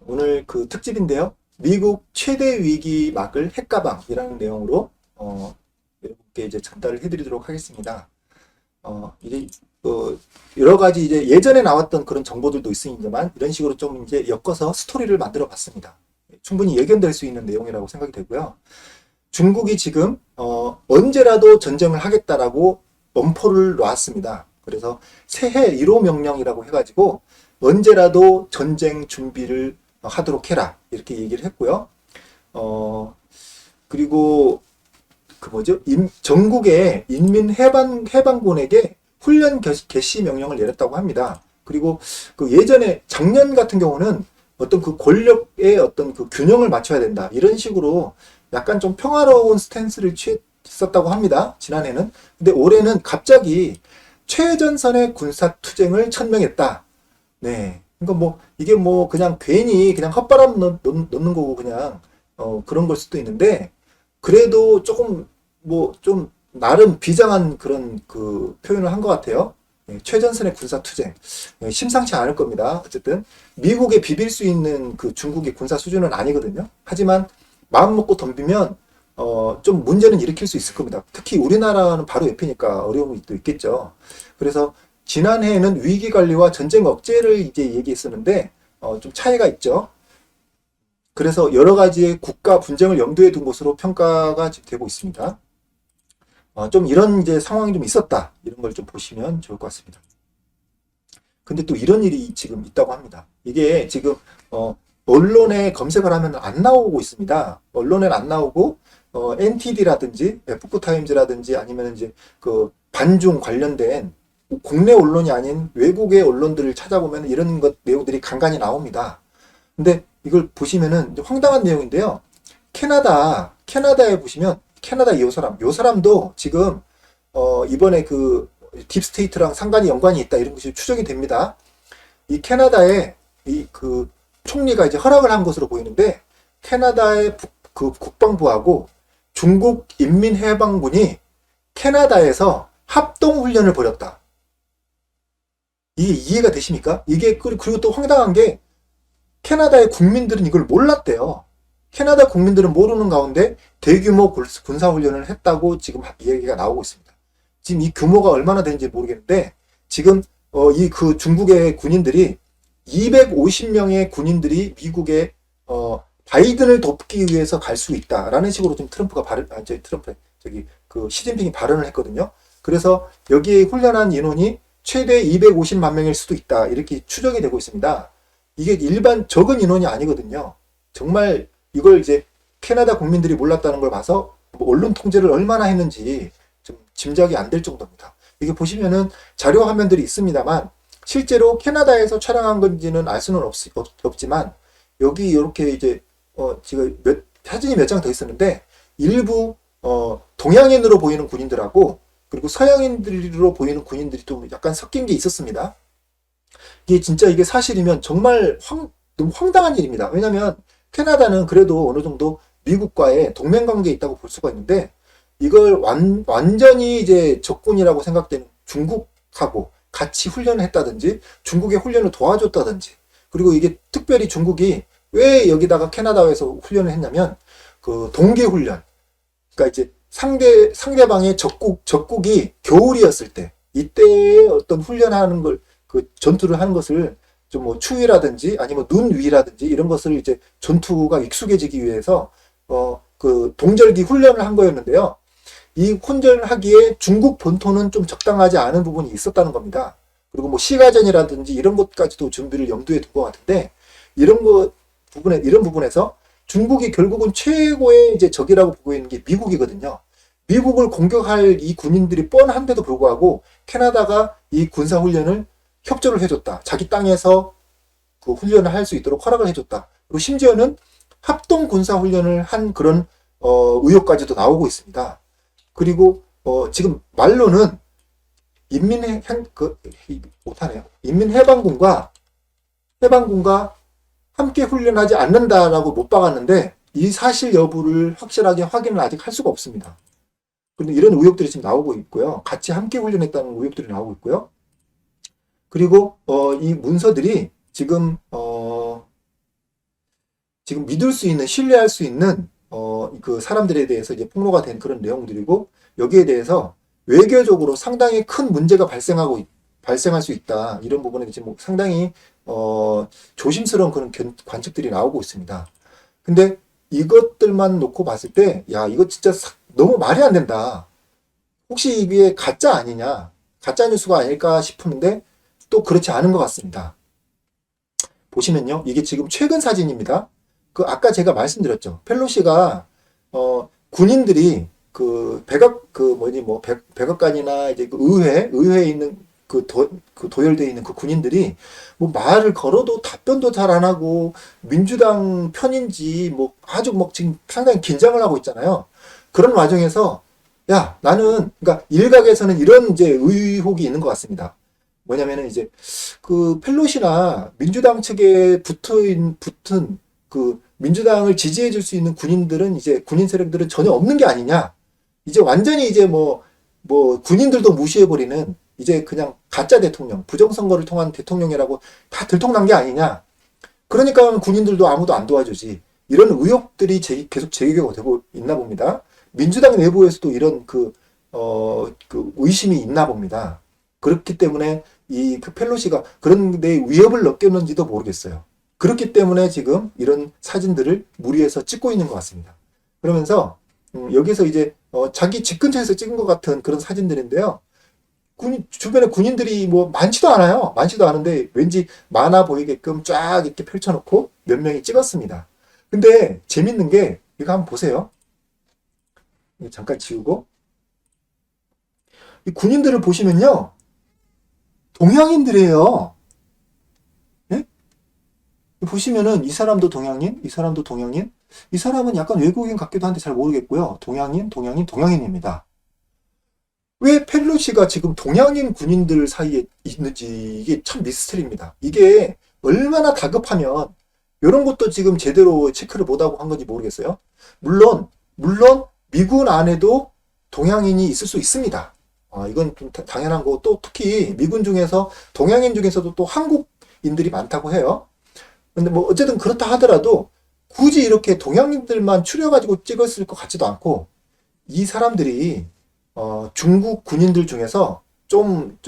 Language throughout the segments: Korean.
오늘 그 특집인데요. 미국 최대 위기 막을 핵가방이라는 내용으로 여러분께 이제 전달을 해드리도록 하겠습니다. 이제 여러 가지 이제 예전에 나왔던 그런 정보들도 있으니만 이런 식으로 좀 이제 엮어서 스토리를 만들어 봤습니다. 충분히 예견될 수 있는 내용이라고 생각이 되고요. 중국이 지금 언제라도 전쟁을 하겠다라고 엄포를 놨습니다. 그래서 새해 1호 명령이라고 해가지고 언제라도 전쟁 준비를 하도록 해라 이렇게 얘기를 했고요. 그리고 그 뭐죠? 전국의 인민해방군에게 훈련 개시 명령을 내렸다고 합니다. 그리고 그 예전에 작년 같은 경우는 어떤 그 권력의 어떤 그 균형을 맞춰야 된다 이런 식으로 약간 좀 평화로운 스탠스를 취했었다고 합니다. 지난해는. 근데 올해는 갑자기 최전선의 군사 투쟁을 천명했다. 네. 그러니까 뭐 이게 뭐 그냥 괜히 그냥 헛바람 넣는 거고 그냥 그런 걸 수도 있는데 그래도 조금 뭐 좀 나름 비장한 그런 그 표현을 한 것 같아요. 최전선의 군사 투쟁. 심상치 않을 겁니다. 어쨌든 미국에 비빌 수 있는 그 중국의 군사 수준은 아니거든요. 하지만 마음 먹고 덤비면 좀 문제는 일으킬 수 있을 겁니다. 특히 우리나라는 바로 옆이니까 어려움이 또 있겠죠. 그래서 지난해에는 위기 관리와 전쟁 억제를 이제 얘기했었는데 좀 차이가 있죠. 그래서 여러 가지의 국가 분쟁을 염두에 둔 것으로 평가가 되고 있습니다. 좀 이런 이제 상황이 좀 있었다. 이런 걸 좀 보시면 좋을 것 같습니다. 근데 또 이런 일이 지금 있다고 합니다. 이게 지금 언론에 검색을 하면 안 나오고 있습니다. 언론에는 안 나오고 NTD라든지 에포크타임즈라든지 아니면 이제 그 반중 관련된 국내 언론이 아닌 외국의 언론들을 찾아보면 이런 것 내용들이 간간히 나옵니다. 근데 이걸 보시면은 황당한 내용인데요. 캐나다에 보시면 캐나다 요 사람도 지금 이번에 그 딥스테이트랑 상관이 연관이 있다 이런 것이 추정이 됩니다. 이 캐나다의 이 그 총리가 이제 허락을 한 것으로 보이는데 캐나다의 그 국방부하고 중국 인민해방군이 캐나다에서 합동 훈련을 벌였다. 이게 이해가 되십니까? 이게 그리고 또 황당한 게 캐나다의 국민들은 이걸 몰랐대요. 캐나다 국민들은 모르는 가운데 대규모 군사훈련을 했다고 지금 이야기가 나오고 있습니다. 지금 이 규모가 얼마나 되는지 모르겠는데 지금 이 그 중국의 군인들이 250명의 군인들이 미국의 바이든을 돕기 위해서 갈 수 있다라는 식으로 좀 그 시진핑이 발언을 했거든요. 그래서 여기에 훈련한 인원이 최대 250만 명일 수도 있다 이렇게 추정이 되고 있습니다. 이게 일반 적은 인원이 아니거든요. 정말 이걸 이제 캐나다 국민들이 몰랐다는 걸 봐서 뭐 언론 통제를 얼마나 했는지 좀 짐작이 안 될 정도입니다. 이게 보시면은 자료 화면들이 있습니다만 실제로 캐나다에서 촬영한 건지는 알 수는 없지만 여기 이렇게 이제 지금 사진이 몇 장 더 있었는데 일부 동양인으로 보이는 군인들하고 그리고 서양인들로 보이는 군인들이 좀 약간 섞인 게 있었습니다. 이게 진짜 이게 사실이면 정말 너무 황당한 일입니다. 왜냐하면 캐나다는 그래도 어느 정도 미국과의 동맹 관계에 있다고 볼 수가 있는데 이걸 완전히 이제 적군이라고 생각되는 중국하고 같이 훈련을 했다든지 중국의 훈련을 도와줬다든지 그리고 이게 특별히 중국이 왜 여기다가 캐나다에서 훈련을 했냐면 그 동계 훈련 그러니까 이제 상대방의 적국이 겨울이었을 때 이때의 어떤 훈련하는 걸 그 전투를 하는 것을 좀 뭐 추위라든지 아니면 눈 위라든지 이런 것을 이제 전투가 익숙해지기 위해서 그 동절기 훈련을 한 거였는데요. 이 훈련을 하기에 중국 본토는 좀 적당하지 않은 부분이 있었다는 겁니다. 그리고 뭐 시가전이라든지 이런 것까지도 준비를 염두에 둔 것 같은데 이런 부분에서 중국이 결국은 최고의 이제 적이라고 보고 있는 게 미국이거든요. 미국을 공격할 이 군인들이 뻔한데도 불구하고 캐나다가 이 군사훈련을 협조를 해줬다. 자기 땅에서 그 훈련을 할 수 있도록 허락을 해줬다. 그리고 심지어는 합동 군사훈련을 한 그런 의혹까지도 나오고 있습니다. 그리고 지금 말로는 인민해방군과 함께 훈련하지 않는다라고 못 박았는데 이 사실 여부를 확실하게 확인을 아직 할 수가 없습니다. 그런데 이런 의혹들이 지금 나오고 있고요. 같이 함께 훈련했다는 의혹들이 나오고 있고요. 그리고 이 문서들이 지금 지금 믿을 수 있는, 신뢰할 수 있는, 그 사람들에 대해서 이제 폭로가 된 그런 내용들이고, 여기에 대해서 외교적으로 상당히 큰 문제가 발생할 수 있다. 이런 부분에 대해서 뭐 상당히, 조심스러운 그런 관측들이 나오고 있습니다. 근데 이것들만 놓고 봤을 때, 야, 이거 진짜 너무 말이 안 된다. 혹시 이게 가짜 아니냐? 가짜 뉴스가 아닐까 싶은데, 또 그렇지 않은 것 같습니다. 보시면요. 이게 지금 최근 사진입니다. 그 아까 제가 말씀드렸죠. 펠로시가 군인들이 그 백악관이나 이제 그 의회에 있는 그 도열되어 있는 그 군인들이 뭐 말을 걸어도 답변도 잘 안 하고 민주당 편인지 뭐 아주 뭐 지금 상당히 긴장을 하고 있잖아요. 그런 와중에서 야, 나는 그러니까 일각에서는 이런 이제 의혹이 있는 것 같습니다. 뭐냐면은 이제 그 펠로시나 민주당 측에 붙은 그 민주당을 지지해 줄 수 있는 군인들은 이제 군인 세력들은 전혀 없는 게 아니냐. 이제 완전히 이제 뭐 군인들도 무시해 버리는 이제 그냥 가짜 대통령, 부정선거를 통한 대통령이라고 다 들통난 게 아니냐. 그러니까 군인들도 아무도 안 도와주지. 이런 의혹들이 계속 제기가 되고 있나 봅니다. 민주당 내부에서도 이런 그 의심이 있나 봅니다. 그렇기 때문에 그 펠로시가 그런 데 위협을 느꼈는지도 모르겠어요. 그렇기 때문에 지금 이런 사진들을 무리해서 찍고 있는 것 같습니다. 그러면서 여기서 이제 자기 집 근처에서 찍은 것 같은 그런 사진들인데요. 주변에 군인들이 뭐 많지도 않아요. 많지도 않은데 왠지 많아 보이게끔 쫙 이렇게 펼쳐놓고 몇 명이 찍었습니다. 근데 재밌는 게 이거 한번 보세요. 잠깐 지우고 이 군인들을 보시면요. 동양인들이에요. 예? 보시면은 이 사람도 동양인, 이 사람도 동양인, 이 사람은 약간 외국인 같기도 한데 잘 모르겠고요. 동양인입니다. 왜 펠로시가 지금 동양인 군인들 사이에 있는지 이게 참 미스터리입니다. 이게 얼마나 다급하면 이런 것도 지금 제대로 체크를 못하고 한 건지 모르겠어요. 물론 미군 안에도 동양인이 있을 수 있습니다. 이건 좀 당연한 거고 또 특히 미군 중에서 동양인 중에서도 또 한국인들이 많다고 해요. 근데 뭐 어쨌든 그렇다 하더라도 굳이 이렇게 동양인들만 추려가지고 찍었을 것 같지도 않고 이 사람들이 중국 군인들 중에서 좀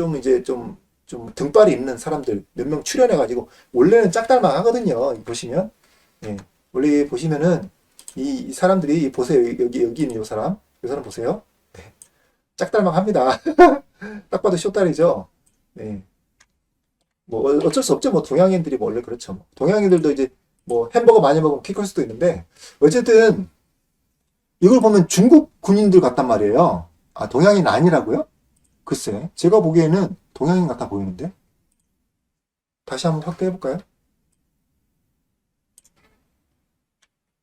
등발이 있는 사람들 몇 명 출연해가지고 원래는 짝달막 하거든요. 보시면 원래 보시면은 이 사람들이 보세요. 여기 있는 이 사람 보세요. 네. 짝달막 합니다. 딱 봐도 쇼다리죠. 네. 뭐 어쩔 수 없죠. 뭐 동양인들이 뭐 원래 그렇죠. 동양인들도 이제 뭐 햄버거 많이 먹으면 키 클 수도 있는데 어쨌든 이걸 보면 중국 군인들 같단 말이에요. 아, 동양인 아니라고요? 글쎄, 제가 보기에는 동양인 같아 보이는데. 다시 한번 확대해 볼까요?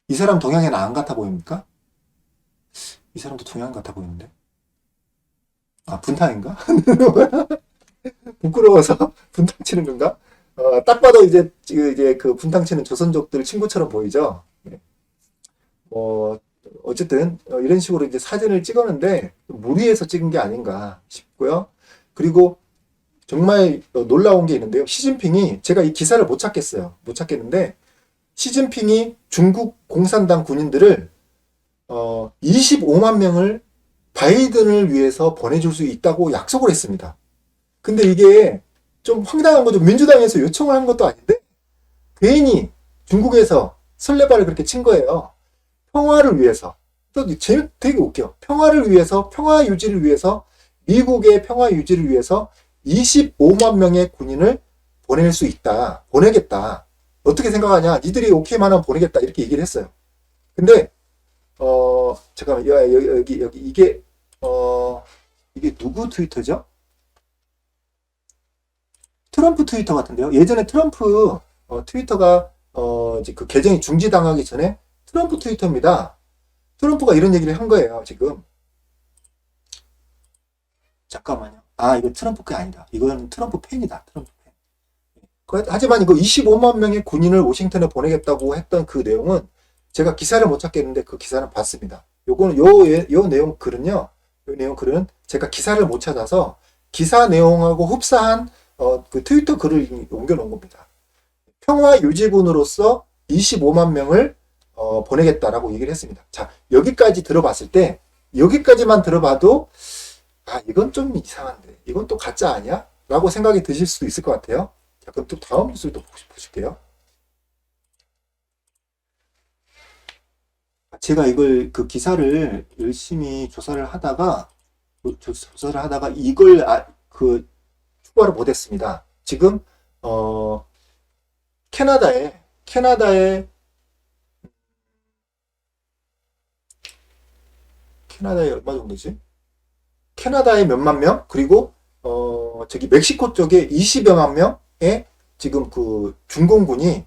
이 사람 동양인 안 같아 보입니까? 이 사람도 동양인 같아 보이는데. 아, 분탕인가? 부끄러워서 분탕 치는 건가? 딱 봐도 이제 그 분탕 치는 조선족들 친구처럼 보이죠? 네. 어쨌든 이런 식으로 이제 사진을 찍었는데 무리해서 찍은 게 아닌가 싶고요. 그리고 정말 놀라운 게 있는데요. 시진핑이 제가 이 기사를 못 찾겠는데 시진핑이 중국 공산당 군인들을 25만 명을 바이든을 위해서 보내줄 수 있다고 약속을 했습니다. 근데 이게 좀 황당한 거죠. 민주당에서 요청을 한 것도 아닌데 괜히 중국에서 설레발을 그렇게 친 거예요. 평화를 위해서. 또 되게 웃겨. 평화를 위해서, 평화 유지를 위해서, 미국의 평화 유지를 위해서 25만 명의 군인을 보낼 수 있다. 보내겠다. 어떻게 생각하냐? 니들이 오케이만 하면 보내겠다. 이렇게 얘기를 했어요. 근데 잠깐만. 여기 이게 누구 트위터죠? 트럼프 트위터 같은데요. 예전에 트럼프 트위터가 이제 그 계정이 중지당하기 전에 트럼프 트위터입니다. 트럼프가 이런 얘기를 한 거예요, 지금. 잠깐만요. 아, 이거 트럼프 게 아니다. 이건 트럼프 팬이다. 트럼프 팬. 하지만 이거 25만 명의 군인을 워싱턴에 보내겠다고 했던 그 내용은 제가 기사를 못 찾겠는데 그 기사는 봤습니다. 요거는 요 내용 글은요. 요 내용 글은 제가 기사를 못 찾아서 기사 내용하고 흡사한 그 트위터 글을 옮겨 놓은 겁니다. 평화 유지군으로서 25만 명을 보내겠다라고 얘기를 했습니다. 자, 여기까지 들어봤을 때, 여기까지만 들어봐도, 아, 이건 좀 이상한데, 이건 또 가짜 아니야? 라고 생각이 드실 수도 있을 것 같아요. 자, 그럼 또 다음 뉴스를 또 보실게요. 제가 이걸, 그 기사를 열심히 조사를 하다가, 이걸, 추가로 못했습니다. 지금, 어, 캐나다에, 캐나다에 얼마 정도지? 캐나다에 몇만 명, 그리고, 저기 멕시코 쪽에 20여만 명의 지금 그 중공군이,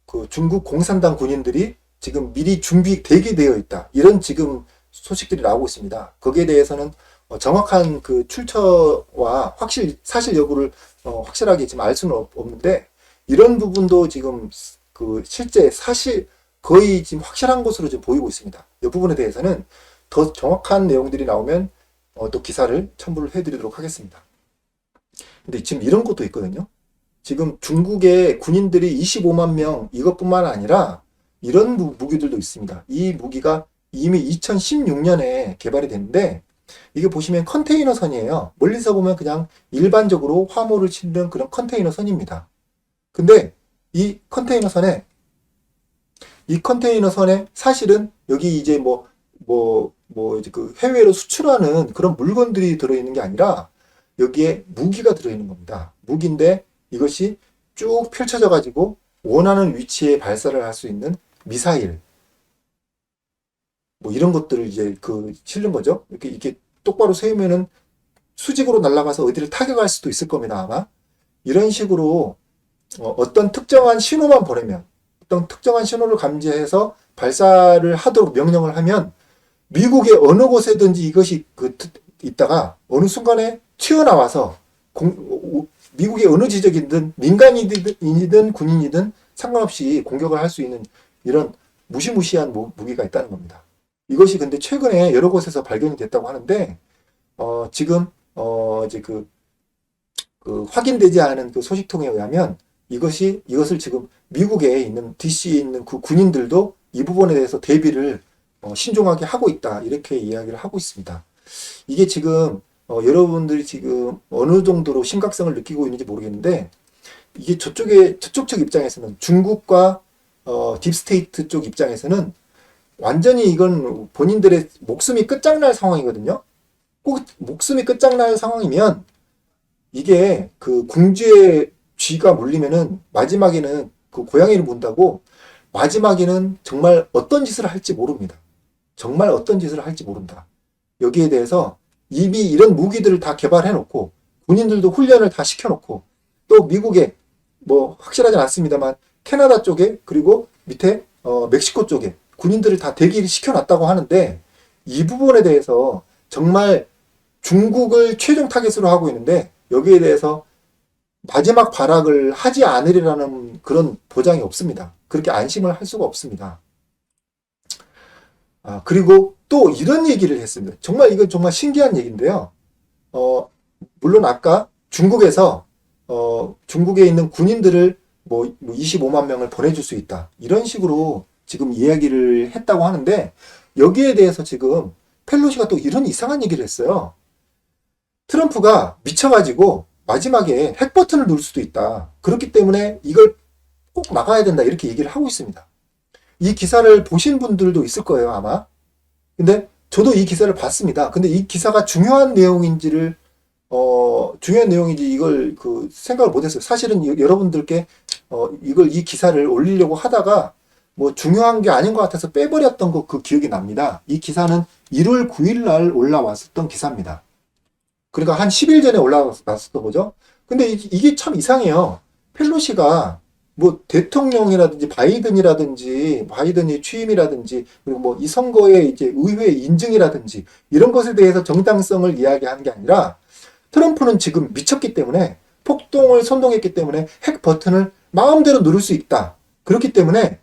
그 중국 공산당 군인들이 지금 미리 준비 대기되어 있다. 이런 지금 소식들이 나오고 있습니다. 거기에 대해서는 정확한 그 출처와 사실 여부를 확실하게 지금 알 수는 없는데, 이런 부분도 지금 그 실제 사실 거의 지금 확실한 것으로 지금 보이고 있습니다. 이 부분에 대해서는 더 정확한 내용들이 나오면 또 기사를 첨부를 해드리도록 하겠습니다. 근데 지금 이런 것도 있거든요. 지금 중국의 군인들이 25만 명 이것뿐만 아니라 이런 무기들도 있습니다. 이 무기가 이미 2016년에 개발이 됐는데, 이게 보시면 컨테이너 선이에요. 멀리서 보면 그냥 일반적으로 화물을 실는 그런 컨테이너 선입니다. 근데 이 컨테이너 선에 사실은 여기 이제 이제 그 해외로 수출하는 그런 물건들이 들어있는 게 아니라 여기에 무기가 들어있는 겁니다. 무기인데 이것이 쭉 펼쳐져 가지고 원하는 위치에 발사를 할 수 있는 미사일, 뭐 이런 것들을 이제 그 실는 거죠. 이렇게 똑바로 세우면은 수직으로 날아가서 어디를 타격할 수도 있을 겁니다, 아마. 이런 식으로 어떤 특정한 신호만 보내면, 어떤 특정한 신호를 감지해서 발사를 하도록 명령을 하면 미국의 어느 곳에든지 이것이 있다가 어느 순간에 튀어나와서 미국의 어느 지역이든 민간인이든 군인이든 상관없이 공격을 할 수 있는 이런 무시무시한 무기가 있다는 겁니다. 이것이 근데 최근에 여러 곳에서 발견이 됐다고 하는데, 지금 이제 그 확인되지 않은 그 소식통에 의하면 이것을 지금 미국에 있는 DC에 있는 그 군인들도 이 부분에 대해서 대비를 신중하게 하고 있다, 이렇게 이야기를 하고 있습니다. 이게 지금 여러분들이 지금 어느 정도로 심각성을 느끼고 있는지 모르겠는데, 이게 저쪽 측 입장에서는 중국과 딥스테이트 쪽 입장에서는 완전히 이건 본인들의 목숨이 끝장날 상황이거든요. 꼭 목숨이 끝장날 상황이면 이게 그 궁지에 쥐가 물리면은 마지막에는 그 고양이를 문다고, 마지막에는 정말 어떤 짓을 할지 모릅니다. 정말 어떤 짓을 할지 모른다. 여기에 대해서 이미 이런 무기들을 다 개발해 놓고 군인들도 훈련을 다 시켜 놓고, 또 미국에 뭐 확실하진 않습니다만 캐나다 쪽에, 그리고 밑에 멕시코 쪽에 군인들을 다 대기를 시켜 놨다고 하는데, 이 부분에 대해서 정말 중국을 최종 타겟으로 하고 있는데, 여기에 대해서 마지막 발악을 하지 않으리라는 그런 보장이 없습니다. 그렇게 안심을 할 수가 없습니다. 그리고 또 이런 얘기를 했습니다. 정말 이건 정말 신기한 얘기인데요. 물론 아까 중국에서 중국에 있는 군인들을 뭐 25만 명을 보내줄 수 있다, 이런 식으로 지금 이야기를 했다고 하는데, 여기에 대해서 지금 펠로시가 또 이런 이상한 얘기를 했어요. 트럼프가 미쳐가지고 마지막에 핵 버튼을 누를 수도 있다. 그렇기 때문에 이걸 꼭 막아야 된다, 이렇게 얘기를 하고 있습니다. 이 기사를 보신 분들도 있을 거예요, 아마. 근데 저도 이 기사를 봤습니다. 근데 이 기사가 중요한 내용인지 이걸 생각을 못했어요. 사실은 여러분들께 이 기사를 올리려고 하다가 뭐 중요한 게 아닌 것 같아서 빼버렸던 그 기억이 납니다. 이 기사는 1월 9일 날 올라왔었던 기사입니다. 그러니까 한 10일 전에 올라왔었던 거죠. 근데 이게 참 이상해요. 펠로시가 뭐 대통령이라든지 바이든이 취임이라든지, 그리고 뭐 이 선거의 이제 의회 인증이라든지 이런 것에 대해서 정당성을 이야기하는 게 아니라, 트럼프는 지금 미쳤기 때문에, 폭동을 선동했기 때문에 핵 버튼을 마음대로 누를 수 있다. 그렇기 때문에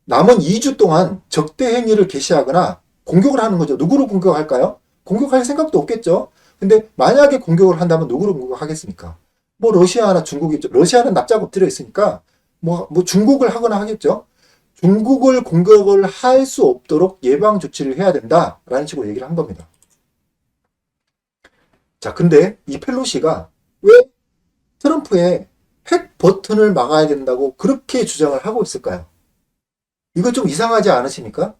남은 2주 동안 적대 행위를 개시하거나 공격을 하는 거죠. 누구를 공격할까요? 공격할 생각도 없겠죠. 근데 만약에 공격을 한다면 누구를 공격하겠습니까? 뭐 러시아나 중국이죠. 러시아는 납작 엎드려 있으니까 뭐 중국을 하거나 하겠죠. 중국을 공격을 할 수 없도록 예방 조치를 해야 된다라는 식으로 얘기를 한 겁니다. 자, 근데 이 펠로시가 왜 트럼프의 핵 버튼을 막아야 된다고 그렇게 주장을 하고 있을까요? 이거 좀 이상하지 않으십니까?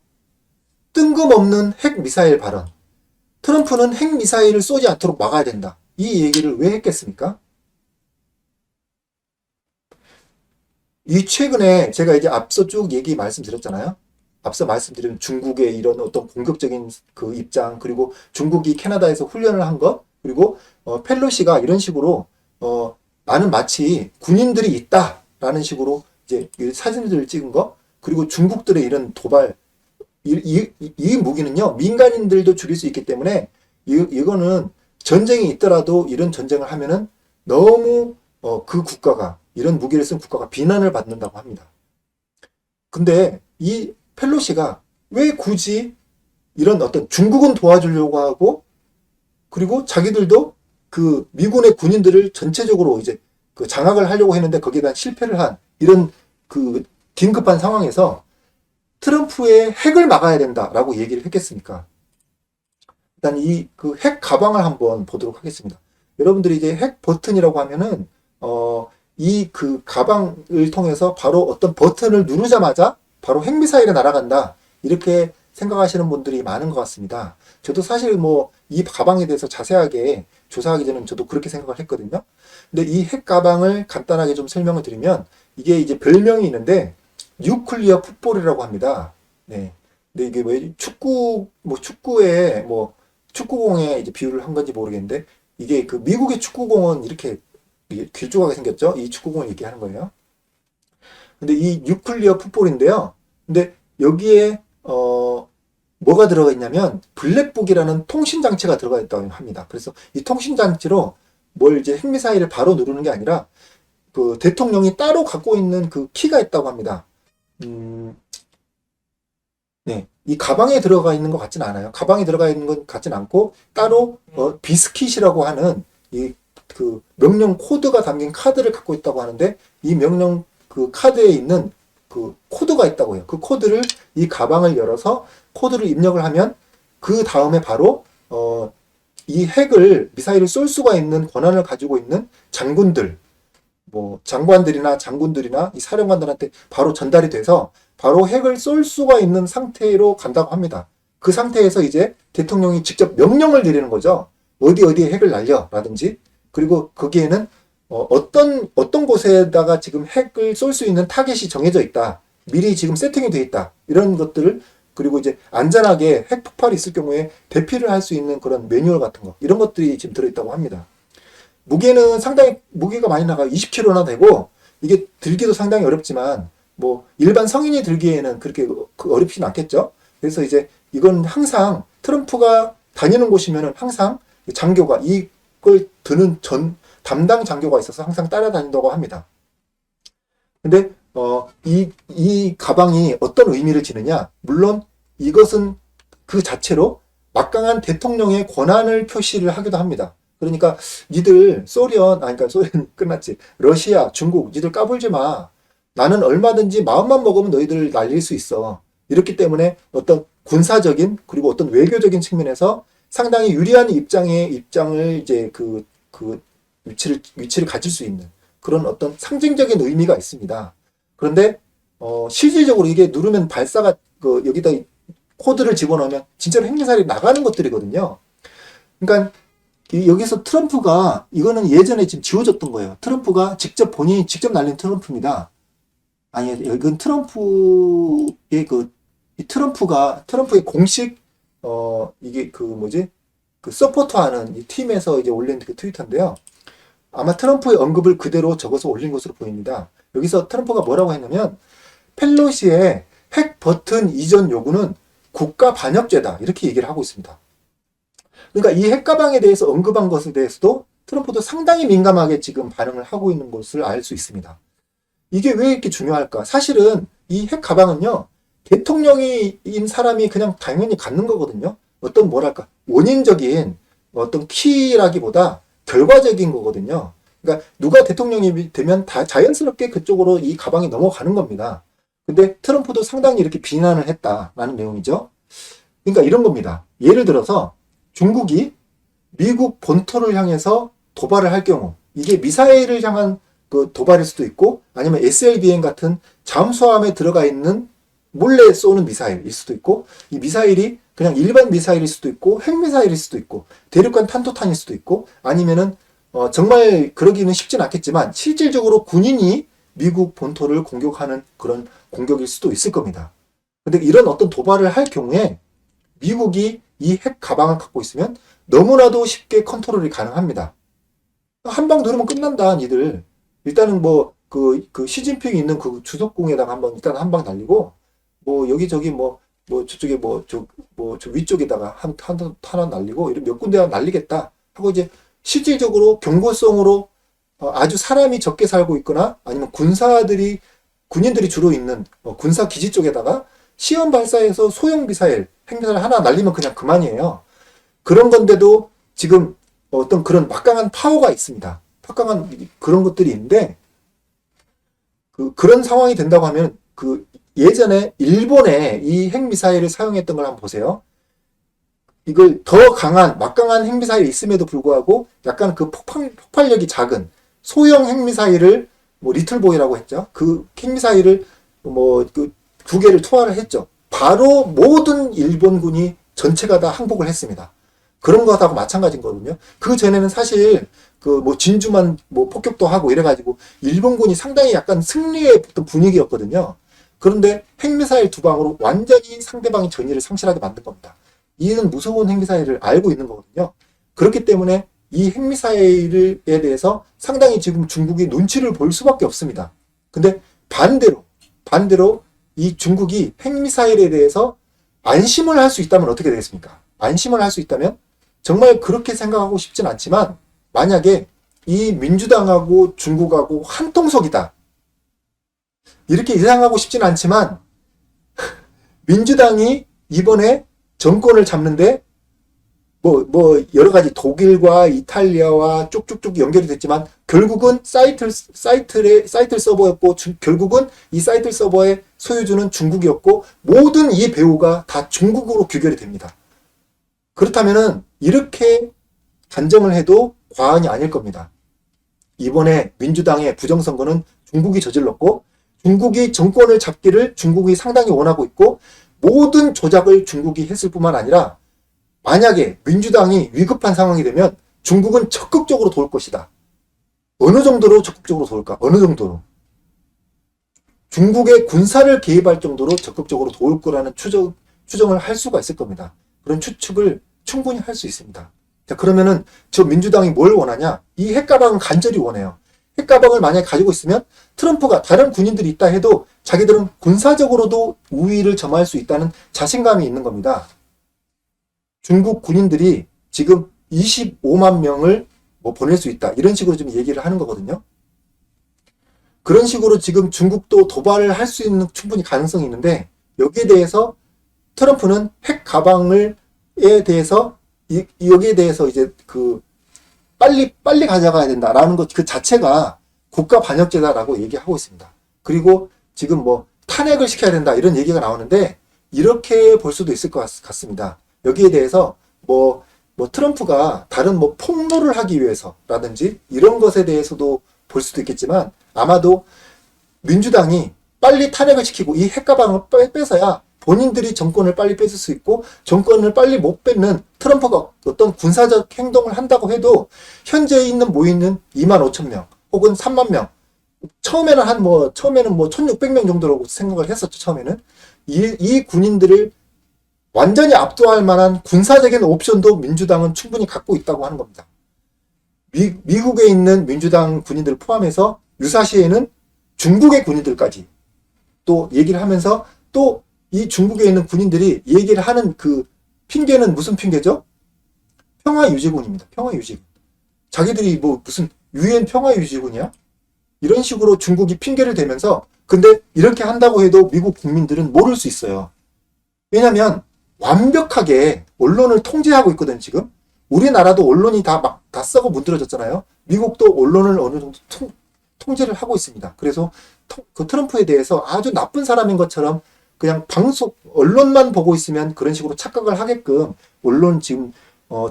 뜬금없는 핵 미사일 발언. 트럼프는 핵 미사일을 쏘지 않도록 막아야 된다. 이 얘기를 왜 했겠습니까? 이 최근에 제가 이제 앞서 쭉 얘기 말씀드렸잖아요. 앞서 말씀드린 중국의 이런 어떤 공격적인 그 입장, 그리고 중국이 캐나다에서 훈련을 한 것, 그리고 펠로시가 이런 식으로 나는 마치 군인들이 있다라는 식으로 이제 사진들을 찍은 거, 그리고 중국들의 이런 도발, 이 무기는요 민간인들도 죽일 수 있기 때문에 이거는 전쟁이 있더라도 이런 전쟁을 하면은 너무 그 국가가 이런 무기를 쓴 국가가 비난을 받는다고 합니다. 근데 이 펠로시가 왜 굳이 이런 어떤 중국은 도와주려고 하고 그리고 자기들도 그 미군의 군인들을 전체적으로 이제 그 장악을 하려고 했는데 거기에 대한 실패를 한 이런 그 긴급한 상황에서 트럼프의 핵을 막아야 된다라고 얘기를 했겠습니까? 일단 이 그 핵 가방을 한번 보도록 하겠습니다. 여러분들이 이제 핵 버튼이라고 하면은 이 그 가방을 통해서 바로 어떤 버튼을 누르자마자 바로 핵미사일이 날아간다. 이렇게 생각하시는 분들이 많은 것 같습니다. 저도 사실 뭐 이 가방에 대해서 자세하게 조사하기 전에 저도 그렇게 생각을 했거든요. 근데 이 핵 가방을 간단하게 좀 설명을 드리면 이게 이제 별명이 있는데 뉴클리어 풋볼이라고 합니다. 네. 근데 이게 뭐 축구에 뭐 축구공에 이제 비유를 한 건지 모르겠는데 이게 그 미국의 축구공은 이렇게 길쭉하게 생겼죠. 이 축구공을 얘기하는 거예요. 근데 이 뉴클리어 풋볼인데요. 근데 여기에 뭐가 들어가 있냐면 블랙북이라는 통신 장치가 들어가 있다고 합니다. 그래서 이 통신 장치로 뭘 이제 핵미사일을 바로 누르는 게 아니라 그 대통령이 따로 갖고 있는 그 키가 있다고 합니다. 네, 이 가방에 들어가 있는 것 같지는 않아요. 가방에 들어가 있는 것 같지는 않고 따로 비스킷이라고 하는 이 그 명령 코드가 담긴 카드를 갖고 있다고 하는데 이 명령 그 카드에 있는 그 코드가 있다고 해요. 그 코드를 이 가방을 열어서 코드를 입력을 하면 그 다음에 바로 이 핵을 미사일을 쏠 수가 있는 권한을 가지고 있는 장군들, 뭐 장관들이나 장군들이나 이 사령관들한테 바로 전달이 돼서 바로 핵을 쏠 수가 있는 상태로 간다고 합니다. 그 상태에서 이제 대통령이 직접 명령을 내리는 거죠. 어디에 핵을 날려라든지 그리고 거기에는 어떤 곳에다가 지금 핵을 쏠 수 있는 타겟이 정해져 있다. 미리 지금 세팅이 돼 있다. 이런 것들을 그리고 이제 안전하게 핵 폭발이 있을 경우에 대피를 할 수 있는 그런 매뉴얼 같은 거 이런 것들이 지금 들어있다고 합니다. 무게는 상당히 무게가 많이 나가요. 20kg나 되고 이게 들기도 상당히 어렵지만 뭐 일반 성인이 들기에는 그렇게 어렵진 않겠죠. 그래서 이제 이건 항상 트럼프가 다니는 곳이면은 항상 장교가 이걸 드는 담당 장교가 있어서 항상 따라다닌다고 합니다. 근데 이 가방이 어떤 의미를 지느냐? 물론 이것은 그 자체로 막강한 대통령의 권한을 표시를 하기도 합니다. 그러니까 니들 그러니까 소련 끝났지. 러시아, 중국, 니들 까불지 마. 나는 얼마든지 마음만 먹으면 너희들 날릴 수 있어. 이렇기 때문에 어떤 군사적인 그리고 어떤 외교적인 측면에서 상당히 유리한 입장을 이제 그 위치를 가질 수 있는 그런 어떤 상징적인 의미가 있습니다. 그런데 실질적으로 이게 누르면 발사가 여기다 코드를 집어넣으면 진짜로 핵미사일이 나가는 것들이거든요. 그러니까 여기서 트럼프가 이거는 예전에 지금 지워졌던 거예요. 트럼프가 본인이 직접 날린 트럼프입니다. 아니 이건 트럼프의 트럼프의 공식 이게 서포터하는 이 팀에서 이제 올린 그 트위터인데요. 아마 트럼프의 언급을 그대로 적어서 올린 것으로 보입니다. 여기서 트럼프가 뭐라고 했냐면 펠로시의 핵 버튼 이전 요구는 국가 반역죄다 이렇게 얘기를 하고 있습니다. 그러니까 이 핵 가방에 대해서 언급한 것에 대해서도 트럼프도 상당히 민감하게 지금 반응을 하고 있는 것을 알 수 있습니다. 이게 왜 이렇게 중요할까? 사실은 이 핵 가방은요, 대통령인 사람이 그냥 당연히 갖는 거거든요. 원인적인 어떤 키라기보다 결과적인 거거든요. 그러니까 누가 대통령이 되면 다 자연스럽게 그쪽으로 이 가방이 넘어가는 겁니다. 근데 트럼프도 상당히 이렇게 비난을 했다라는 내용이죠. 그러니까 이런 겁니다. 예를 들어서 중국이 미국 본토를 향해서 도발을 할 경우, 이게 미사일을 향한 그 도발일 수도 있고, 아니면 SLBM 같은 잠수함에 들어가 있는 몰래 쏘는 미사일일 수도 있고, 이 미사일이 그냥 일반 미사일일 수도 있고, 핵미사일일 수도 있고, 대륙간 탄도탄일 수도 있고, 아니면은 정말 그러기는 쉽진 않겠지만 실질적으로 군인이 미국 본토를 공격하는 그런 공격일 수도 있을 겁니다. 근데 이런 어떤 도발을 할 경우에 미국이 이 핵 가방을 갖고 있으면 너무나도 쉽게 컨트롤이 가능합니다. 한 방 누르면 끝난다, 니들. 일단은 뭐 그 시진핑이 있는 그 주석궁에다가 한번 일단 한 방 날리고, 뭐 여기저기 뭐 저쪽에 저 위쪽에다가 하나 날리고, 이런 몇 군데 날리겠다 하고, 이제 실질적으로 경고성으로 아주 사람이 적게 살고 있거나, 아니면 군인들이 주로 있는 군사 기지 쪽에다가 시험 발사해서 소형 미사일, 핵미사일 하나 날리면 그냥 그만이에요. 그런 건데도 지금 어떤 그런 막강한 파워가 있습니다. 막강한 그런 것들이 있는데, 그런 상황이 된다고 하면, 예전에 일본에 이 핵미사일을 사용했던 걸 한번 보세요. 이걸 더 강한, 막강한 핵미사일이 있음에도 불구하고 약간 그 폭발력이 작은 소형 핵미사일을 리틀보이라고 했죠. 그 핵미사일을 두 개를 투하를 했죠. 바로 모든 일본군이 전체가 다 항복을 했습니다. 그런 것하고 마찬가지인 거거든요. 그 전에는 사실 진주만 폭격도 하고 이래가지고 일본군이 상당히 약간 승리의 어떤 분위기였거든요. 그런데 핵미사일 두 방으로 완전히 상대방의 전의를 상실하게 만든 겁니다. 이는 무서운 핵미사일을 알고 있는 거거든요. 그렇기 때문에 이 핵미사일에 대해서 상당히 지금 중국이 눈치를 볼 수밖에 없습니다. 근데 반대로 이 중국이 핵미사일에 대해서 안심을 할 수 있다면 어떻게 되겠습니까? 안심을 할 수 있다면 정말 그렇게 생각하고 싶진 않지만, 만약에 이 민주당하고 중국하고 한통속이다, 이렇게 예상하고 싶진 않지만 민주당이 이번에 정권을 잡는데 여러 가지 독일과 이탈리아와 쭉쭉쭉 연결이 됐지만 결국은 사이틀 서버였고, 결국은 이 사이틀 서버의 소유주는 중국이었고, 모든 이 배후가 다 중국으로 귀결이 됩니다. 그렇다면은 이렇게 단정을 해도 과언이 아닐 겁니다. 이번에 민주당의 부정선거는 중국이 저질렀고, 중국이 정권을 잡기를 중국이 상당히 원하고 있고, 모든 조작을 중국이 했을 뿐만 아니라, 만약에 민주당이 위급한 상황이 되면 중국은 적극적으로 도울 것이다. 어느 정도로 적극적으로 도울까? 어느 정도로? 중국의 군사를 개입할 정도로 적극적으로 도울 거라는 추정을 할 수가 있을 겁니다. 그런 추측을 충분히 할 수 있습니다. 자, 그러면은 저 민주당이 뭘 원하냐? 이 핵가방은 간절히 원해요. 핵가방을 만약에 가지고 있으면 트럼프가, 다른 군인들이 있다 해도 자기들은 군사적으로도 우위를 점할 수 있다는 자신감이 있는 겁니다. 중국 군인들이 지금 25만 명을 보낼 수 있다, 이런 식으로 좀 얘기를 하는 거거든요. 그런 식으로 지금 중국도 도발을 할 수 있는 충분히 가능성이 있는데, 여기에 대해서 트럼프는 핵 가방에 대해서 여기에 대해서 이제 빨리 가져가야 된다라는 것 그 자체가 국가 반역죄다라고 얘기하고 있습니다. 그리고 지금 탄핵을 시켜야 된다, 이런 얘기가 나오는데, 이렇게 볼 수도 있을 것 같습니다. 여기에 대해서 트럼프가 다른 폭로를 하기 위해서라든지 이런 것에 대해서도 볼 수도 있겠지만, 아마도 민주당이 빨리 탄핵을 시키고 이 핵가방을 뺏어야 본인들이 정권을 빨리 뺏을 수 있고, 정권을 빨리 못 뺏는 트럼프가 어떤 군사적 행동을 한다고 해도 현재 모이는 25,000명 혹은 30,000명, 처음에는 1,600명 정도라고 생각을 했었죠. 처음에는 이 군인들을 완전히 압도할 만한 군사적인 옵션도 민주당은 충분히 갖고 있다고 하는 겁니다. 미국에 있는 민주당 군인들을 포함해서 유사시에는 중국의 군인들까지 또 얘기를 하면서, 또 이 중국에 있는 군인들이 얘기를 하는 그 핑계는 무슨 핑계죠? 평화유지군입니다. 평화유지군. 자기들이 무슨 유엔 평화유지군이야? 이런 식으로 중국이 핑계를 대면서, 근데 이렇게 한다고 해도 미국 국민들은 모를 수 있어요. 왜냐면 완벽하게 언론을 통제하고 있거든. 지금 우리나라도 언론이 다 다 썩어 문드러졌잖아요. 미국도 언론을 어느 정도 통제를 하고 있습니다. 그래서 그 트럼프에 대해서 아주 나쁜 사람인 것처럼 그냥 언론만 보고 있으면 그런 식으로 착각을 하게끔 언론 지금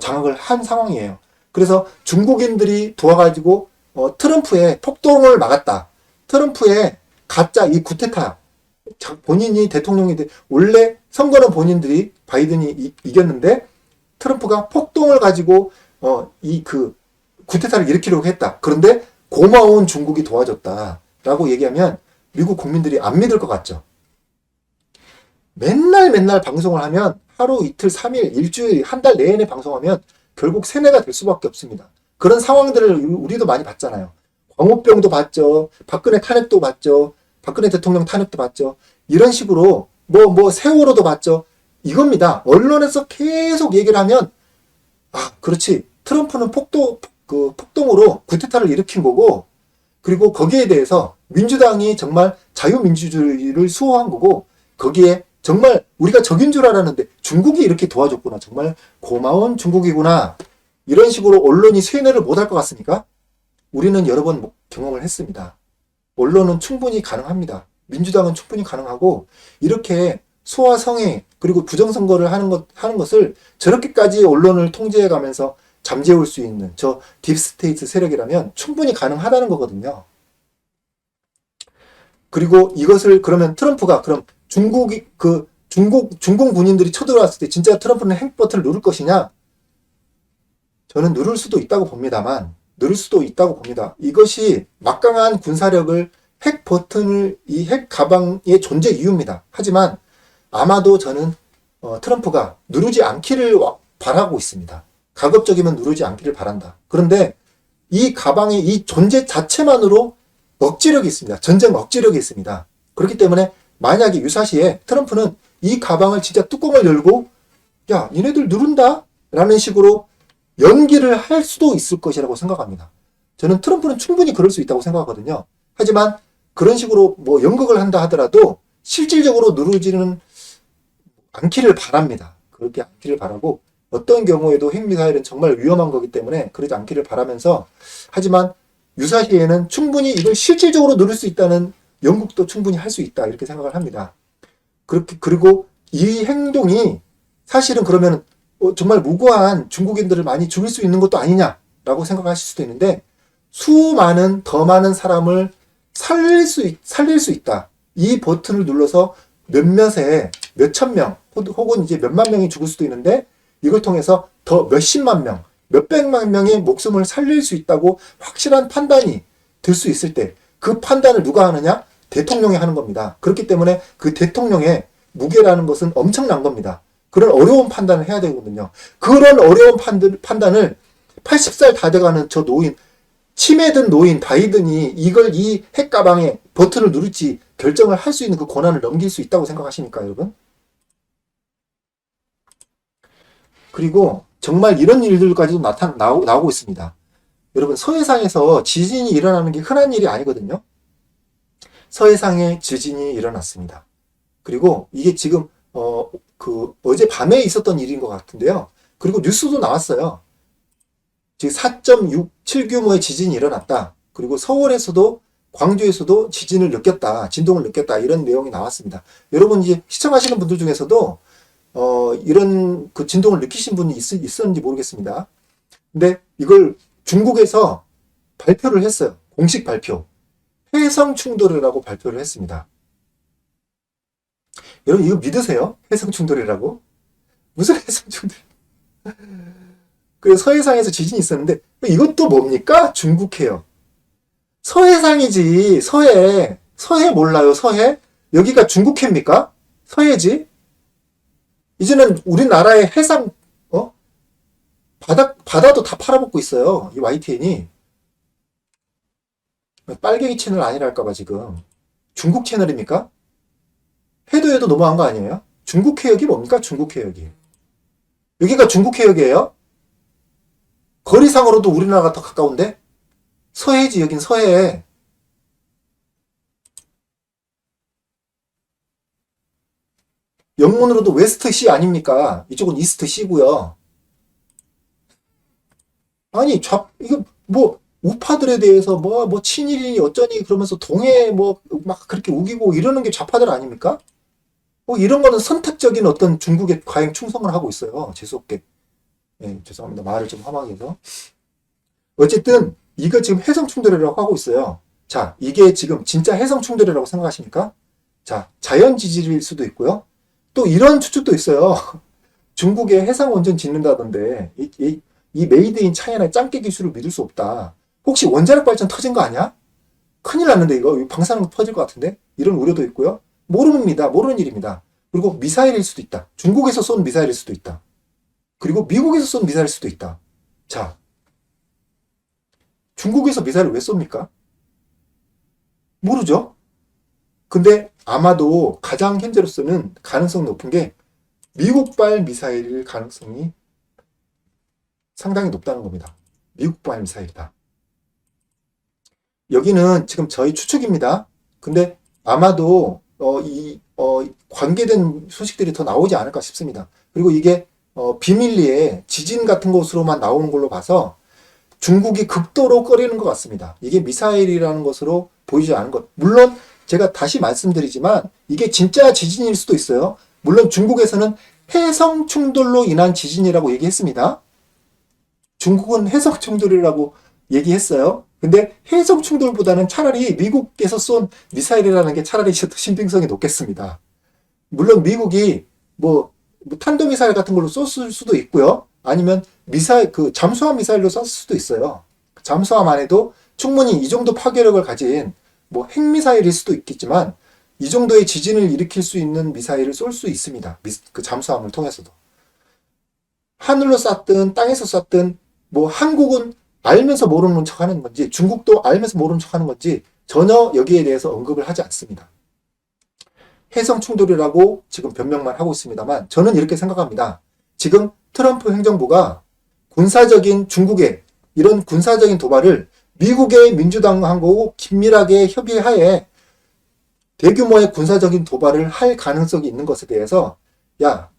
장악을 한 상황이에요. 그래서 중국인들이 도와가지고 트럼프의 폭동을 막았다. 트럼프의 가짜 이 구테타, 본인이 대통령이 원래 선거는 본인들이 바이든이 이겼는데 트럼프가 폭동을 가지고 구테타를 일으키려고 했다. 그런데 고마운 중국이 도와줬다라고 얘기하면 미국 국민들이 안 믿을 것 같죠. 맨날 방송을 하면 하루 이틀 3일 일주일 한 달 내내 방송하면 결국 세뇌가 될 수밖에 없습니다. 그런 상황들을 우리도 많이 봤잖아요. 광우병도 봤죠. 박근혜 탄핵도 봤죠. 박근혜 대통령 탄핵도 봤죠. 이런 식으로 세월호도 봤죠. 이겁니다. 언론에서 계속 얘기를 하면 그렇지. 트럼프는 폭동으로 구테타를 일으킨 거고, 그리고 거기에 대해서 민주당이 정말 자유민주주의를 수호한 거고, 거기에 정말 우리가 적인 줄 알았는데 중국이 이렇게 도와줬구나. 정말 고마운 중국이구나. 이런 식으로 언론이 세뇌를 못할 것 같습니까? 우리는 여러 번 경험을 했습니다. 언론은 충분히 가능합니다. 민주당은 충분히 가능하고, 이렇게 소아성애 그리고 부정선거를 하는 것을 저렇게까지 언론을 통제해 가면서 잠재울 수 있는 저 딥스테이트 세력이라면 충분히 가능하다는 거거든요. 그리고 이것을 그러면 트럼프가 그럼 중국 군인들이 쳐들어왔을 때 진짜 트럼프는 핵 버튼을 누를 것이냐? 저는 누를 수도 있다고 봅니다만, 이것이 막강한 군사력을 이 핵 가방의 존재 이유입니다. 하지만 아마도 저는 트럼프가 누르지 않기를 바라고 있습니다. 가급적이면 누르지 않기를 바란다. 그런데 이 가방의 이 존재 자체만으로 억지력이 있습니다. 전쟁 억지력이 있습니다. 그렇기 때문에 만약에 유사시에 트럼프는 이 가방을 진짜 뚜껑을 열고 야, 니네들 누른다? 라는 식으로 연기를 할 수도 있을 것이라고 생각합니다. 저는 트럼프는 충분히 그럴 수 있다고 생각하거든요. 하지만 그런 식으로 연극을 한다 하더라도 실질적으로 누르지는 않기를 바랍니다. 그렇게 않기를 바라고, 어떤 경우에도 핵미사일은 정말 위험한 거기 때문에 그러지 않기를 바라면서, 하지만 유사시에는 충분히 이걸 실질적으로 누릴 수 있다는 연극도 충분히 할 수 있다, 이렇게 생각을 합니다. 그리고 이 행동이 사실은 그러면 정말 무고한 중국인들을 많이 죽일 수 있는 것도 아니냐라고 생각하실 수도 있는데, 더 많은 사람을 살릴 수 있다. 이 버튼을 눌러서 몇천 명, 혹은 이제 몇만 명이 죽을 수도 있는데, 이걸 통해서 더 몇십만 명, 몇백만 명의 목숨을 살릴 수 있다고 확실한 판단이 들 수 있을 때, 그 판단을 누가 하느냐? 대통령이 하는 겁니다. 그렇기 때문에 그 대통령의 무게라는 것은 엄청난 겁니다. 그런 어려운 판단을 해야 되거든요. 그런 어려운 판단을 80살 다 돼가는 저 치매든 노인 바이든이 이 핵가방에 버튼을 누를지 결정을 할 수 있는 그 권한을 넘길 수 있다고 생각하십니까, 여러분? 그리고 정말 이런 일들까지도 나오고 있습니다. 여러분, 서해상에서 지진이 일어나는 게 흔한 일이 아니거든요. 서해상에 지진이 일어났습니다. 그리고 이게 지금 어제 밤에 있었던 일인 것 같은데요. 그리고 뉴스도 나왔어요. 지금 4.67 규모의 지진이 일어났다. 그리고 서울에서도 광주에서도 진동을 느꼈다. 이런 내용이 나왔습니다. 여러분, 이제 시청하시는 분들 중에서도 이런 그 진동을 느끼신 분이 있었는지 모르겠습니다. 근데 이걸 중국에서 발표를 했어요. 공식 발표. 해성 충돌이라고 발표를 했습니다. 여러분, 이거 믿으세요? 해성 충돌이라고? 무슨 해성 충돌? 그래서 서해상에서 지진이 있었는데, 이것도 뭡니까? 중국해요. 서해상이지. 서해 몰라요? 서해? 여기가 중국해입니까? 서해지? 이제는 우리나라의 해상, 바다도 다 팔아먹고 있어요. 이 YTN이. 빨갱이 채널 아니랄까봐 지금. 중국 채널입니까? 해도 너무한 거 아니에요? 중국 해역이 뭡니까? 중국 해역이. 여기가 중국 해역이에요? 거리상으로도 우리나라가 더 가까운데? 서해지, 여긴 서해. 영문으로도 웨스트 시 아닙니까? 이쪽은 이스트 시고요. 아니, 이거 뭐, 우파들에 대해서 뭐 친일이니 어쩌니 그러면서 동해 뭐, 막 그렇게 우기고 이러는 게 좌파들 아닙니까? 뭐 이런 거는 선택적인 어떤 중국의 과잉 충성을 하고 있어요. 재수없게. 예, 죄송합니다. 말을 좀 험하게 해서. 어쨌든, 이거 지금 해성 충돌이라고 하고 있어요. 자, 이게 지금 진짜 해성 충돌이라고 생각하십니까? 자, 자연 지질일 수도 있고요. 또 이런 추측도 있어요. 중국에 해상 원전 짓는다던데 이 메이드 인 차이나 짱깨 기술을 믿을 수 없다. 혹시 원자력 발전 터진 거 아니야? 큰일 났는데 이거 방사능 터질 것 같은데 이런 우려도 있고요. 모르는 일입니다. 그리고 미사일일 수도 있다. 중국에서 쏜 미사일일 수도 있다. 그리고 미국에서 쏜 미사일일 수도 있다. 자, 중국에서 미사일을 왜 쏩니까? 모르죠. 근데 아마도 가장 현재로서는 가능성 높은 게 미국발 미사일일 가능성이 상당히 높다는 겁니다. 미국발 미사일이다. 여기는 지금 저희 추측입니다. 근데 아마도 관계된 소식들이 더 나오지 않을까 싶습니다. 그리고 이게 비밀리에 지진 같은 곳으로만 나오는 걸로 봐서 중국이 극도로 꺼리는 것 같습니다. 이게 미사일이라는 것으로 보이지 않은 것. 물론 제가 다시 말씀드리지만 이게 진짜 지진일 수도 있어요. 물론 중국에서는 해성 충돌로 인한 지진이라고 얘기했습니다. 중국은 해성 충돌이라고 얘기했어요. 근데 해성 충돌보다는 차라리 미국에서 쏜 미사일이라는 게 차라리 더 신빙성이 높겠습니다. 물론 미국이 뭐 탄도미사일 같은 걸로 쐈을 수도 있고요. 아니면 잠수함 미사일로 쐈을 수도 있어요. 잠수함 안에도 충분히 이 정도 파괴력을 가진 뭐 핵미사일일 수도 있겠지만 이 정도의 지진을 일으킬 수 있는 미사일을 쏠 수 있습니다. 그 잠수함을 통해서도. 하늘로 쐈든 땅에서 쐈든 뭐 한국은 알면서 모르는 척 하는 건지 중국도 알면서 모르는 척 하는 건지 전혀 여기에 대해서 언급을 하지 않습니다. 해성 충돌이라고 지금 변명만 하고 있습니다만 저는 이렇게 생각합니다. 지금 트럼프 행정부가 중국의 이런 군사적인 도발을 미국의 민주당하고 긴밀하게 협의하에 대규모의 군사적인 도발을 할 가능성이 있는 것에 대해서 야,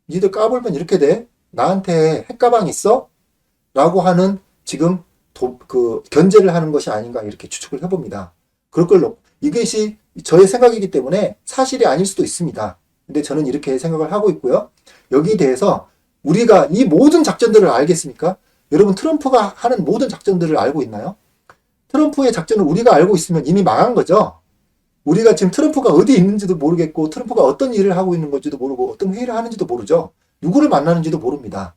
니들 까불면 이렇게 돼? 나한테 핵가방 있어? 라고 하는 지금 견제를 하는 것이 아닌가 이렇게 추측을 해봅니다. 그럴 걸로 이것이 저의 생각이기 때문에 사실이 아닐 수도 있습니다. 근데 저는 이렇게 생각을 하고 있고요. 여기에 대해서 우리가 이 모든 작전들을 알겠습니까? 여러분 트럼프가 하는 모든 작전들을 알고 있나요? 트럼프의 작전을 우리가 알고 있으면 이미 망한 거죠. 우리가 지금 트럼프가 어디 있는지도 모르겠고 트럼프가 어떤 일을 하고 있는 건지도 모르고 어떤 회의를 하는지도 모르죠. 누구를 만나는지도 모릅니다.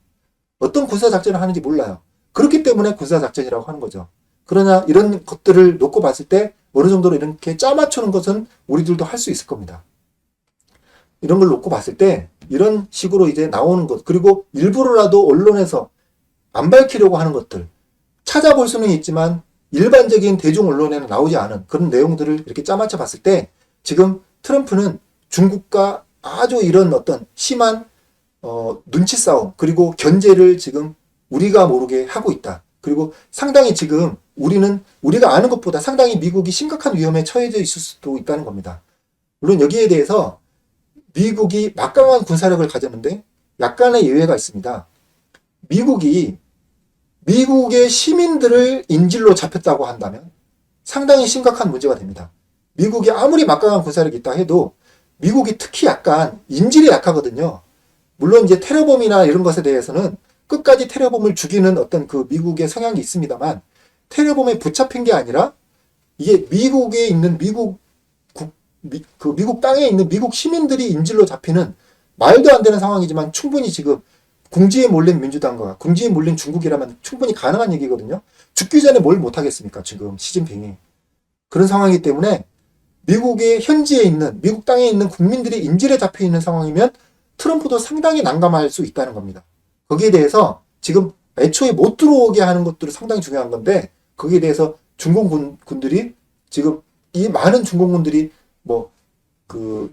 어떤 군사작전을 하는지 몰라요. 그렇기 때문에 군사작전이라고 하는 거죠. 그러나 이런 것들을 놓고 봤을 때 어느 정도로 이렇게 짜맞추는 것은 우리들도 할 수 있을 겁니다. 이런 걸 놓고 봤을 때 이런 식으로 이제 나오는 것 그리고 일부러라도 언론에서 안 밝히려고 하는 것들 찾아볼 수는 있지만 일반적인 대중 언론에는 나오지 않은 그런 내용들을 이렇게 짜맞춰 봤을 때 지금 트럼프는 중국과 아주 이런 어떤 심한 눈치 싸움 그리고 견제를 지금 우리가 모르게 하고 있다. 그리고 상당히 지금 우리가 아는 것보다 상당히 미국이 심각한 위험에 처해져 있을 수도 있다는 겁니다. 물론 여기에 대해서 미국이 막강한 군사력을 가졌는데 약간의 예외가 있습니다. 미국의 시민들을 인질로 잡혔다고 한다면 상당히 심각한 문제가 됩니다. 미국이 아무리 막강한 군사력이 있다 해도 미국이 특히 약간 인질이 약하거든요. 물론 이제 테러범이나 이런 것에 대해서는 끝까지 테러범을 죽이는 어떤 그 미국의 성향이 있습니다만 테러범에 붙잡힌 게 아니라 이게 미국에 있는 미국 땅에 있는 미국 시민들이 인질로 잡히는 말도 안 되는 상황이지만 충분히 지금 궁지에 몰린 민주당과 궁지에 몰린 중국이라면 충분히 가능한 얘기거든요. 죽기 전에 뭘 못하겠습니까? 지금 시진핑이. 그런 상황이기 때문에 미국의 현지에 있는 미국 땅에 있는 국민들이 인질에 잡혀 있는 상황이면 트럼프도 상당히 난감할 수 있다는 겁니다. 거기에 대해서 지금 애초에 못 들어오게 하는 것들이 상당히 중요한 건데 거기에 대해서 중공군들이 지금 이 많은 중공군들이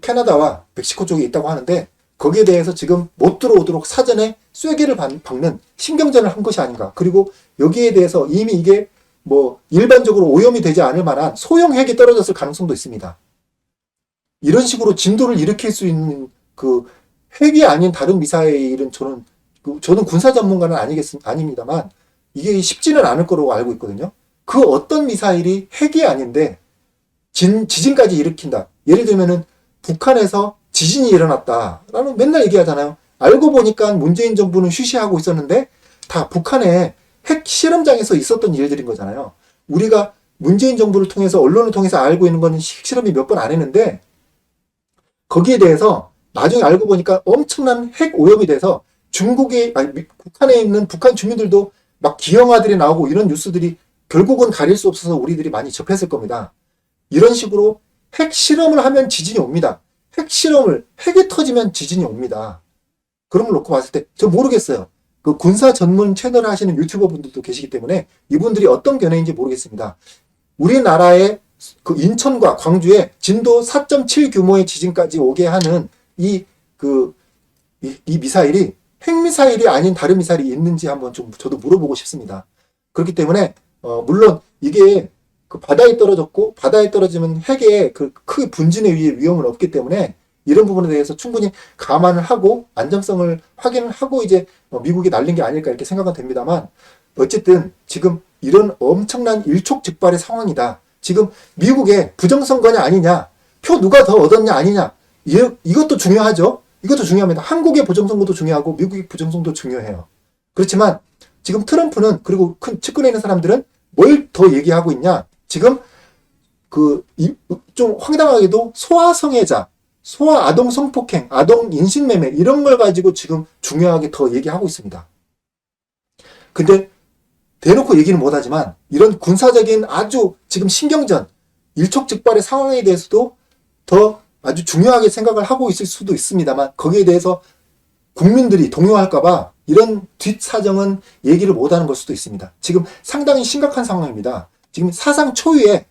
캐나다와 멕시코 쪽에 있다고 하는데 거기에 대해서 지금 못 들어오도록 사전에 쐐기를 박는 신경전을 한 것이 아닌가. 그리고 여기에 대해서 이미 이게 일반적으로 오염이 되지 않을 만한 소형 핵이 떨어졌을 가능성도 있습니다. 이런 식으로 진도를 일으킬 수 있는 그 핵이 아닌 다른 미사일은 저는 군사 전문가는 아닙니다만 이게 쉽지는 않을 거라고 알고 있거든요. 그 어떤 미사일이 핵이 아닌데 지진까지 일으킨다. 예를 들면은 북한에서 지진이 일어났다라는 맨날 얘기하잖아요. 알고 보니까 문재인 정부는 쉬쉬하고 있었는데 다 북한의 핵 실험장에서 있었던 일들인 거잖아요. 우리가 문재인 정부를 통해서 언론을 통해서 알고 있는 거는 실험이 몇 번 안 했는데 거기에 대해서 나중에 알고 보니까 엄청난 핵 오염이 돼서 북한에 있는 북한 주민들도 막 기형아들이 나오고 이런 뉴스들이 결국은 가릴 수 없어서 우리들이 많이 접했을 겁니다. 이런 식으로 핵 실험을 하면 지진이 옵니다. 핵이 터지면 지진이 옵니다. 그런 걸 놓고 봤을 때, 저 모르겠어요. 그 군사 전문 채널 하시는 유튜버 분들도 계시기 때문에 이분들이 어떤 견해인지 모르겠습니다. 우리나라의 그 인천과 광주에 진도 4.7 규모의 지진까지 오게 하는 이 미사일이 핵미사일이 아닌 다른 미사일이 있는지 한번 좀 저도 물어보고 싶습니다. 그렇기 때문에, 물론 이게 그 바다에 떨어졌고, 바다에 떨어지면 핵의 그 크게 분진에 의해 위험은 없기 때문에 이런 부분에 대해서 충분히 감안을 하고 안정성을 확인을 하고 이제 미국이 날린 게 아닐까 이렇게 생각은 됩니다만, 어쨌든 지금 이런 엄청난 일촉즉발의 상황이다. 지금 미국의 부정선거냐 아니냐, 표 누가 더 얻었냐 아니냐, 이것도 중요하죠. 이것도 중요합니다. 한국의 부정선거도 중요하고 미국의 부정선거도 중요해요. 그렇지만 지금 트럼프는, 그리고 큰 측근에 있는 사람들은 뭘 더 얘기하고 있냐, 지금 좀 황당하게도 소아성애자, 소아 아동 성폭행, 아동 인신매매 이런 걸 가지고 지금 중요하게 더 얘기하고 있습니다. 근데 대놓고 얘기는 못하지만 이런 군사적인 아주 지금 신경전, 일촉즉발의 상황에 대해서도 더 아주 중요하게 생각을 하고 있을 수도 있습니다만, 거기에 대해서 국민들이 동요할까봐 이런 뒷사정은 얘기를 못하는 걸 수도 있습니다. 지금 상당히 심각한 상황입니다. 지금 사상 초유의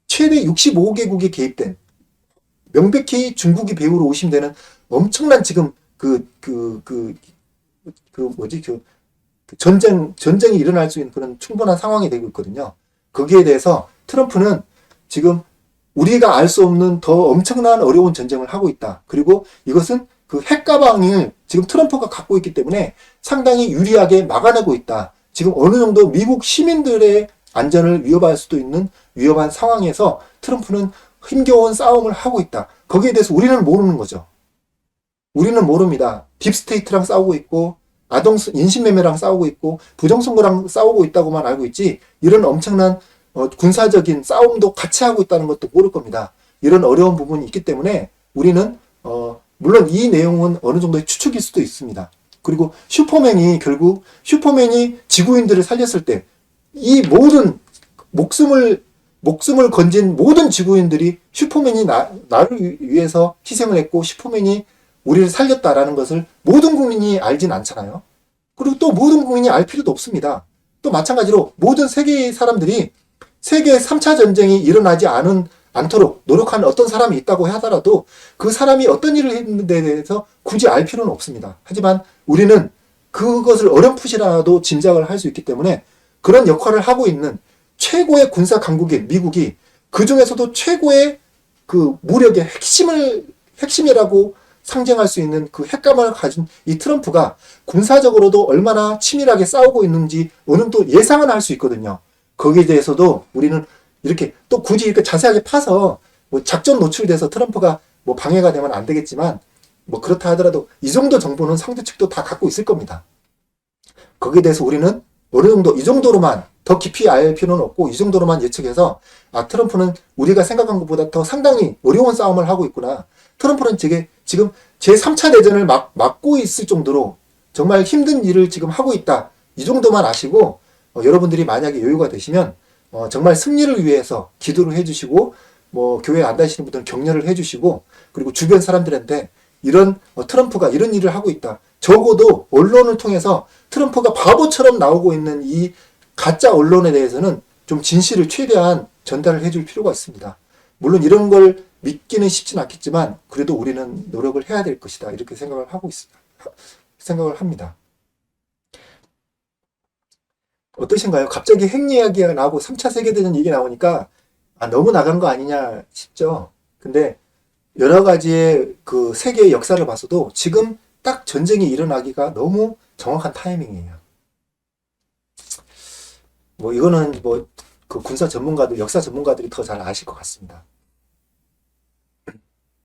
최대 65개국이 개입된, 명백히 중국이 배후로 오심되는 엄청난 지금 전쟁이 일어날 수 있는 그런 충분한 상황이 되고 있거든요. 거기에 대해서 트럼프는 지금 우리가 알 수 없는 더 엄청난 어려운 전쟁을 하고 있다. 그리고 이것은 그 핵가방을 지금 트럼프가 갖고 있기 때문에 상당히 유리하게 막아내고 있다. 지금 어느 정도 미국 시민들의 안전을 위협할 수도 있는 위험한 상황에서 트럼프는 힘겨운 싸움을 하고 있다. 거기에 대해서 우리는 모르는 거죠. 우리는 모릅니다. 딥스테이트랑 싸우고 있고, 아동 인신매매랑 싸우고 있고, 부정선거랑 싸우고 있다고만 알고 있지, 이런 엄청난 군사적인 싸움도 같이 하고 있다는 것도 모를 겁니다. 이런 어려운 부분이 있기 때문에 우리는 물론 이 내용은 어느 정도의 추측일 수도 있습니다. 그리고 슈퍼맨이 지구인들을 살렸을 때 이 모든 목숨을 건진 모든 지구인들이 슈퍼맨이 나를 위해서 희생을 했고 슈퍼맨이 우리를 살렸다라는 것을 모든 국민이 알진 않잖아요. 그리고 또 모든 국민이 알 필요도 없습니다. 또 마찬가지로 모든 세계의 사람들이 세계 3차 전쟁이 일어나지 않도록 노력한 어떤 사람이 있다고 하더라도 그 사람이 어떤 일을 했는데 대해서 굳이 알 필요는 없습니다. 하지만 우리는 그것을 어렴풋이라도 짐작을 할 수 있기 때문에 그런 역할을 하고 있는 최고의 군사 강국인 미국이 그 중에서도 최고의 그 무력의 핵심이라고 상징할 수 있는 그 핵감을 가진 이 트럼프가 군사적으로도 얼마나 치밀하게 싸우고 있는지 어느 정도 예상은 할 수 있거든요. 거기에 대해서도 우리는 이렇게 또 굳이 이렇게 자세하게 파서 뭐 작전 노출돼서 트럼프가 뭐 방해가 되면 안 되겠지만, 뭐 그렇다 하더라도 이 정도 정보는 상대 측도 다 갖고 있을 겁니다. 거기에 대해서 우리는 어느 정도 이 정도로만, 더 깊이 알 필요는 없고 이 정도로만 예측해서 트럼프는 우리가 생각한 것보다 더 상당히 어려운 싸움을 하고 있구나. 트럼프는 지금 제3차 대전을 막고 있을 정도로 정말 힘든 일을 지금 하고 있다. 이 정도만 아시고 여러분들이 만약에 여유가 되시면 정말 승리를 위해서 기도를 해주시고, 뭐 교회 안 다니시는 분들은 격려를 해주시고, 그리고 주변 사람들한테 이런 트럼프가 이런 일을 하고 있다. 적어도 언론을 통해서 트럼프가 바보처럼 나오고 있는 이 가짜 언론에 대해서는 좀 진실을 최대한 전달을 해줄 필요가 있습니다. 물론 이런 걸 믿기는 쉽진 않겠지만 그래도 우리는 노력을 해야 될 것이다. 이렇게 생각을 합니다. 어떠신가요? 갑자기 핵 이야기가 나오고 3차 세계대전 얘기 나오니까 너무 나간 거 아니냐 싶죠. 근데 여러 가지의 그 세계의 역사를 봐서도 지금 딱 전쟁이 일어나기가 너무 정확한 타이밍이에요. 뭐 이거는 뭐 그 군사 전문가들, 역사 전문가들이 더 잘 아실 것 같습니다.